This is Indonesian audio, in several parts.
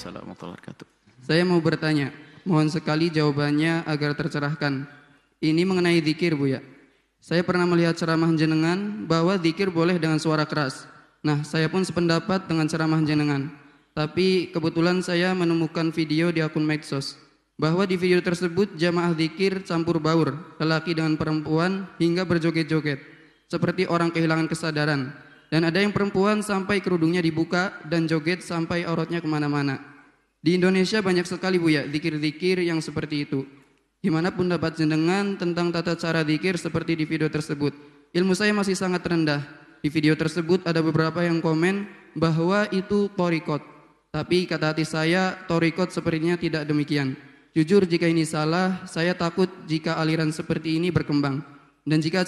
Waalaikumsalam warahmatullahi wabarakatuh. Saya mau bertanya, mohon sekali jawabannya agar tercerahkan. Ini mengenai zikir, Buya. Saya pernah melihat ceramah jenengan bahwa zikir boleh dengan suara keras. Nah, saya pun sependapat dengan ceramah jenengan. Tapi kebetulan saya menemukan video di akun medsos bahwa di video tersebut jamaah zikir campur baur, lelaki dengan perempuan hingga berjoget-joget, seperti orang kehilangan kesadaran. Dan ada yang perempuan sampai kerudungnya dibuka dan joget sampai auratnya kemana-mana. Di Indonesia banyak sekali, Buya, zikir-zikir yang seperti itu. Gimana pendapat jenengan tentang tata cara zikir seperti di video tersebut? Ilmu saya masih sangat rendah. Di video tersebut ada beberapa yang komen bahwa itu torikot. Tapi kata hati saya, torikot sepertinya tidak demikian. Jujur jika ini salah, saya takut jika aliran seperti ini berkembang. Dan jika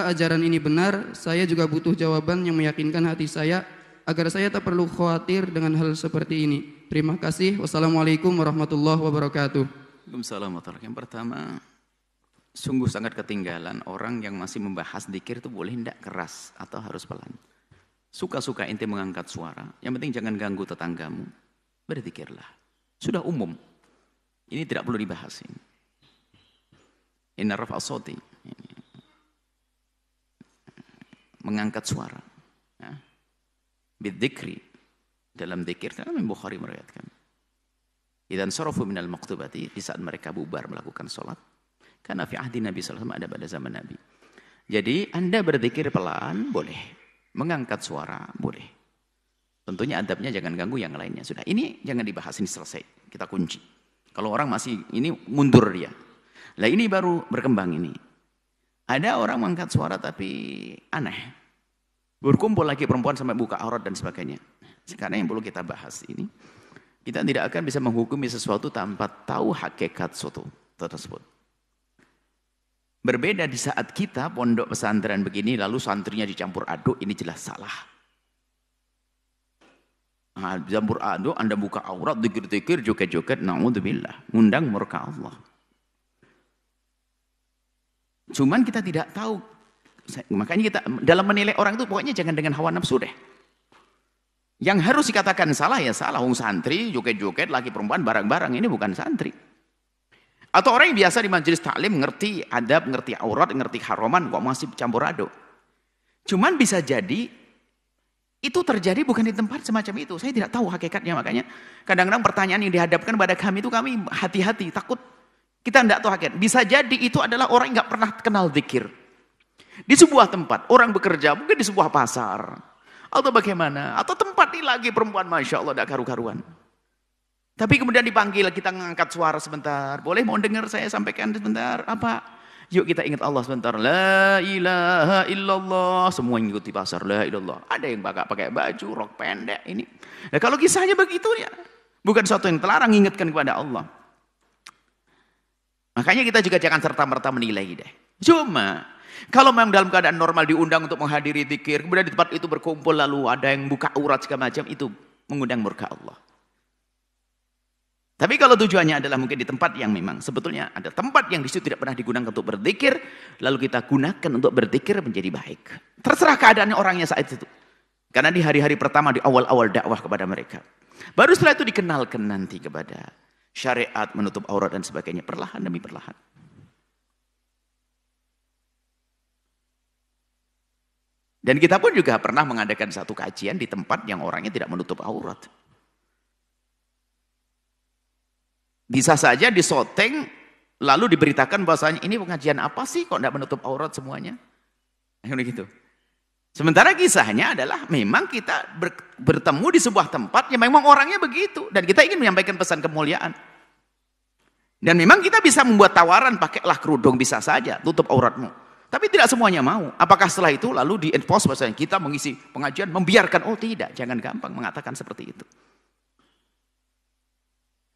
ajaran ini benar, saya juga butuh jawaban yang meyakinkan hati saya agar saya tak perlu khawatir dengan hal seperti ini. Terima kasih. Wassalamualaikum warahmatullahi wabarakatuh. Waalaikumsalam warahmatullahi wabarakatuh. Yang pertama, sungguh sangat ketinggalan orang yang masih membahas zikir itu boleh tidak keras atau harus pelan. Suka-suka ente mengangkat suara, yang penting jangan ganggu tetanggamu. Berzikirlah. Sudah umum. Ini tidak perlu dibahas ini. Inna raf'a shauti. Mengangkat suara. Ya. Bidzikri. Dalam zikir, dalam Bukhari meriwayatkan. Idzan sarafu minal maktubati, di saat mereka bubar melakukan sholat. Karena fi ahdi Nabi sallallahu alaihi wasallam, ada pada zaman Nabi. Jadi Anda berzikir pelan, boleh. Mengangkat suara, boleh. Tentunya adabnya jangan ganggu yang lainnya. Sudah, ini jangan dibahas, ini selesai. Kita kunci. Kalau orang masih, ini mundur dia. Lah ini baru berkembang ini. Ada orang mengangkat suara tapi aneh. Berkumpul lagi perempuan sampai buka aurat dan sebagainya. Sekarang yang perlu kita bahas ini, kita tidak akan bisa menghukumi sesuatu tanpa tahu hakikat suatu tersebut. Berbeda di saat kita pondok pesantren begini, lalu santrinya dicampur aduk, ini jelas salah. Nah, campur aduk, Anda buka aurat, dikir-dikir, joget-joget, na'udzubillah, ngundang murka Allah. Cuman kita tidak tahu, makanya kita dalam menilai orang itu pokoknya jangan dengan hawa nafsu deh. Yang harus dikatakan salah ya salah, santri, joget-joget, laki perempuan, barang-barang, ini bukan santri. Atau orang yang biasa di majelis taklim ngerti adab, ngerti aurat, ngerti haraman, kok masih campur aduk. Cuman bisa jadi itu terjadi bukan di tempat semacam itu. Saya tidak tahu hakikatnya, makanya kadang-kadang pertanyaan yang dihadapkan pada kami itu kami hati-hati, takut kita tidak tahu hakikat. Bisa jadi itu adalah orang yang nggak pernah kenal zikir. Di sebuah tempat, orang bekerja, mungkin di sebuah pasar. Atau bagaimana, atau tempat ini lagi perempuan, Masya Allah, tidak karu-karuan. Tapi kemudian dipanggil, kita ngangkat suara sebentar. Boleh mau dengar saya sampaikan sebentar? Apa? Yuk kita ingat Allah sebentar. La ilaha illallah. Semua yang ikut di pasar. La ilallah. Ada yang pakai baju, rok pendek. Ini. Nah, kalau kisahnya begitu ya. Bukan sesuatu yang terlarang, ingatkan kepada Allah. Makanya kita juga jangan serta-merta menilai deh. Cuma, kalau memang dalam keadaan normal diundang untuk menghadiri zikir, kemudian di tempat itu berkumpul lalu ada yang buka aurat segala macam, itu mengundang murka Allah. Tapi kalau tujuannya adalah mungkin di tempat yang memang sebetulnya ada tempat yang di situ tidak pernah digunakan untuk berzikir, lalu kita gunakan untuk berzikir menjadi baik. Terserah keadaannya orangnya saat itu. Karena di hari-hari pertama, di awal-awal dakwah kepada mereka. Baru setelah itu dikenalkan nanti kepada syariat, menutup aurat dan sebagainya. Perlahan demi perlahan. Dan kita pun juga pernah mengadakan satu kajian di tempat yang orangnya tidak menutup aurat. Bisa saja disoteng, lalu diberitakan bahwasanya ini pengajian apa sih kok tidak menutup aurat semuanya? Gitu. Sementara kisahnya adalah memang kita bertemu di sebuah tempat yang memang orangnya begitu. Dan kita ingin menyampaikan pesan kemuliaan. Dan memang kita bisa membuat tawaran, pakailah kerudung, bisa saja, tutup auratmu. Tapi tidak semuanya mau. Apakah setelah itu lalu di-enforce bahwasanya kita mengisi pengajian, membiarkan? Oh tidak, jangan gampang mengatakan seperti itu.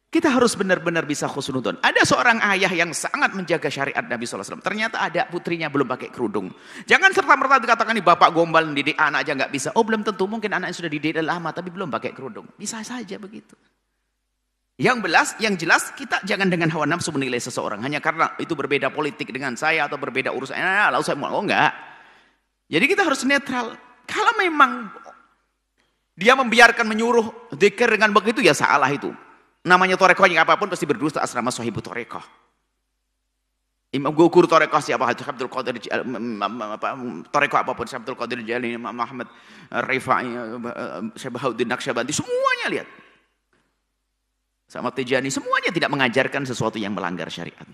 Kita harus benar-benar bisa khusnudon. Ada seorang ayah yang sangat menjaga syariat Nabi SAW. Ternyata ada putrinya belum pakai kerudung. Jangan serta-merta dikatakan nih bapak gombal didik anak aja nggak bisa. Oh belum tentu, mungkin anaknya sudah dididik lama tapi belum pakai kerudung. Bisa saja begitu. Yang jelas kita jangan dengan hawa nafsu menilai seseorang hanya karena itu berbeda politik dengan saya atau berbeda urusan. Lalu saya mau enggak. Jadi kita harus netral. Kalau memang Dia membiarkan menyuruh zikir dengan begitu, ya salah itu. Namanya torekohnya apapun pasti berdusta asrama sahibu torekoh. Imam guru torekoh siapa? Haji Abdul Qadir, torekoh apapun, Abdul Qadir Jalani, Imam Muhammad Rifai, Syabahuddin Naqsyabandi, semuanya lihat. Sama Tijani, semuanya tidak mengajarkan sesuatu yang melanggar syariat.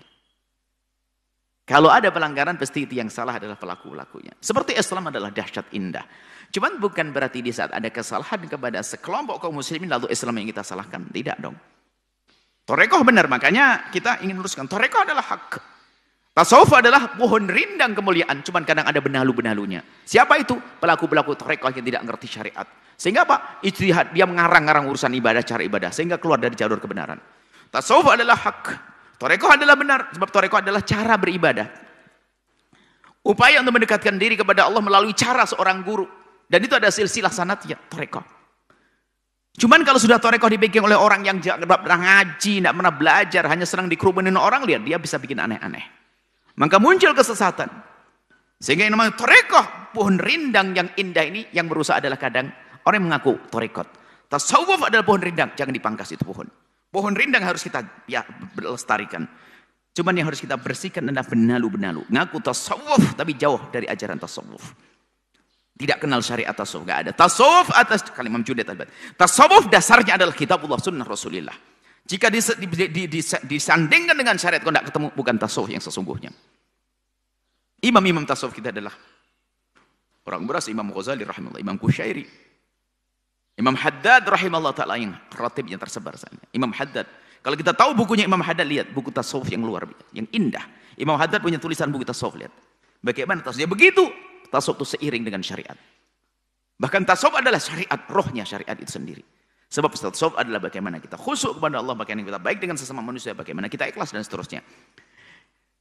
Kalau ada pelanggaran, pasti itu yang salah adalah pelaku-pelakunya. Seperti Islam adalah dahsyat indah. Cuman bukan berarti di saat ada kesalahan kepada sekelompok kaum muslimin, lalu Islam yang kita salahkan. Tidak dong. Torekoh benar, makanya kita ingin luruskan. Torekoh adalah hak. Tasawuf adalah pohon rindang kemuliaan. Cuman kadang ada benalu-benalunya. Siapa itu? Pelaku-pelaku torekoh yang tidak mengerti syariat. Sehingga apa? Ijtihad, dia mengarang-arang urusan ibadah, cara ibadah. Sehingga keluar dari jalur kebenaran. Tasawuf adalah hak. Torekoh adalah benar. Sebab torekoh adalah cara beribadah. Upaya untuk mendekatkan diri kepada Allah melalui cara seorang guru. Dan itu ada silsilah sanatnya, torekoh. Cuman kalau sudah torekoh dibikin oleh orang yang tidak pernah ngaji, tidak pernah belajar, hanya senang dikerumunin orang, lihat dia bisa bikin aneh-aneh. Maka muncul kesesatan. Sehingga yang namanya torekoh, pohon rindang yang indah ini, yang merusak adalah kadang orang yang mengaku torekot. Tasawuf adalah pohon rindang, jangan dipangkas itu pohon. Pohon rindang harus kita lestarikan. Cuman yang harus kita bersihkan adalah benalu-benalu. Ngaku tasawuf, tapi jauh dari ajaran tasawuf. Tidak kenal syariat tasawuf, nggak ada. Tasawuf atas kalimat Imam Junaid al-Baghdadi. Tasawuf dasarnya adalah kitabullah sunnah Rasulullah. Jika disandingkan dengan syariat, kau tidak ketemu, bukan tasawuf yang sesungguhnya. Imam-imam tasawuf kita adalah orang beras, Imam Ghazali rahimahullah, Imam Qushairi, Imam Haddad rahimahullah ta'ala yang ratibnya tersebar sana. Imam Haddad. Kalau kita tahu bukunya Imam Haddad, lihat buku tasawuf yang luar biasa, yang indah. Imam Haddad punya tulisan buku tasawuf, lihat. Bagaimana tasawuf? Ya begitu. Tasawuf itu seiring dengan syariat. Bahkan tasawuf adalah syariat, rohnya syariat itu sendiri. Sebab tasawuf adalah bagaimana kita khusyuk kepada Allah, bagaimana kita baik dengan sesama manusia, bagaimana kita ikhlas dan seterusnya.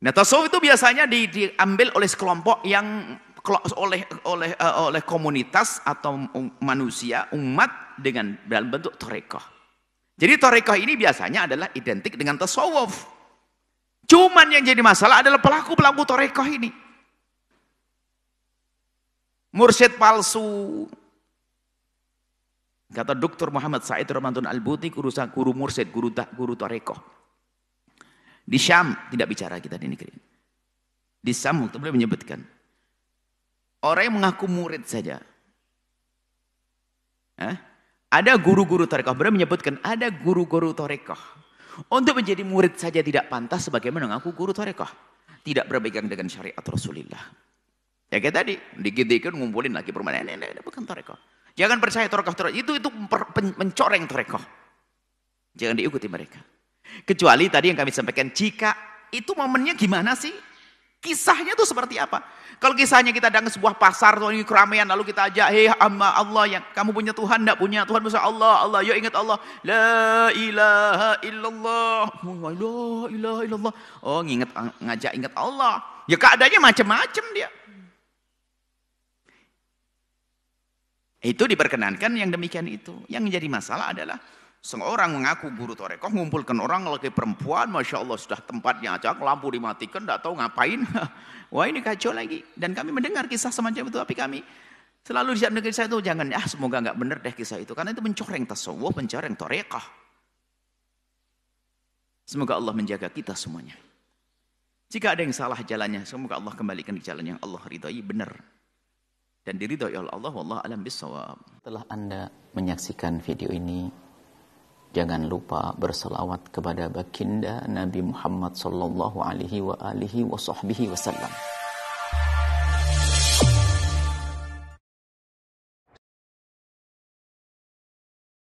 Nah, tasawuf itu biasanya diambil oleh sekelompok yang oleh komunitas atau manusia, umat dengan dalam bentuk torekoh. Jadi torekoh ini biasanya adalah identik dengan tasawuf. Cuman yang jadi masalah adalah pelaku-pelaku torekoh ini. Mursyid palsu. Kata Dr. Muhammad Said Ramadan Al-Buti, guru mursyid, guru torekoh. Di Syam, tidak bicara kita di negeri. Di Syam, itu beliau menyebutkan. Orang yang mengaku murid saja. Ada guru-guru torekoh. Beliau menyebutkan, ada guru-guru torekoh. Untuk menjadi murid saja tidak pantas sebagaimana mengaku guru torekoh. Tidak berpegang dengan syariat Rasulullah. Ya kayak tadi, dikit-dikit ngumpulin lagi permainan. Ini bukan torekoh. Jangan percaya torekoh. Itu mencoreng torekoh. Jangan diikuti mereka. Kecuali tadi yang kami sampaikan, jika itu momennya gimana sih? Kisahnya itu seperti apa? Kalau kisahnya kita datang ke sebuah pasar, ini keramaian, lalu kita ajak, hei amma Allah, yang kamu punya Tuhan, tidak punya Tuhan, besar Allah, ya ingat Allah, la ilaha illallah, la ilaha illallah. Oh, ngajak ingat Allah. Ya keadaannya macam-macam dia. Itu diperkenankan yang demikian itu. Yang menjadi masalah adalah seorang mengaku guru torekoh, ngumpulkan orang lagi perempuan, Masya Allah sudah tempatnya aja, lampu dimatikan, tidak tahu ngapain. Wah ini kacau lagi. Dan kami mendengar kisah semacam itu, tapi kami selalu di negeri saya itu jangan, semoga nggak benar deh kisah itu. Karena itu mencoreng tasawuf, mencoreng torekoh. Semoga Allah menjaga kita semuanya. Jika ada yang salah jalannya, semoga Allah kembalikan ke jalan yang Allah ridhai benar. Dan diridhai oleh Allah, wallahu a'lam bishawab. Setelah Anda menyaksikan video ini, jangan lupa berselawat kepada baginda Nabi Muhammad sallallahu alaihi wa alihi wa sahbihi wasallam.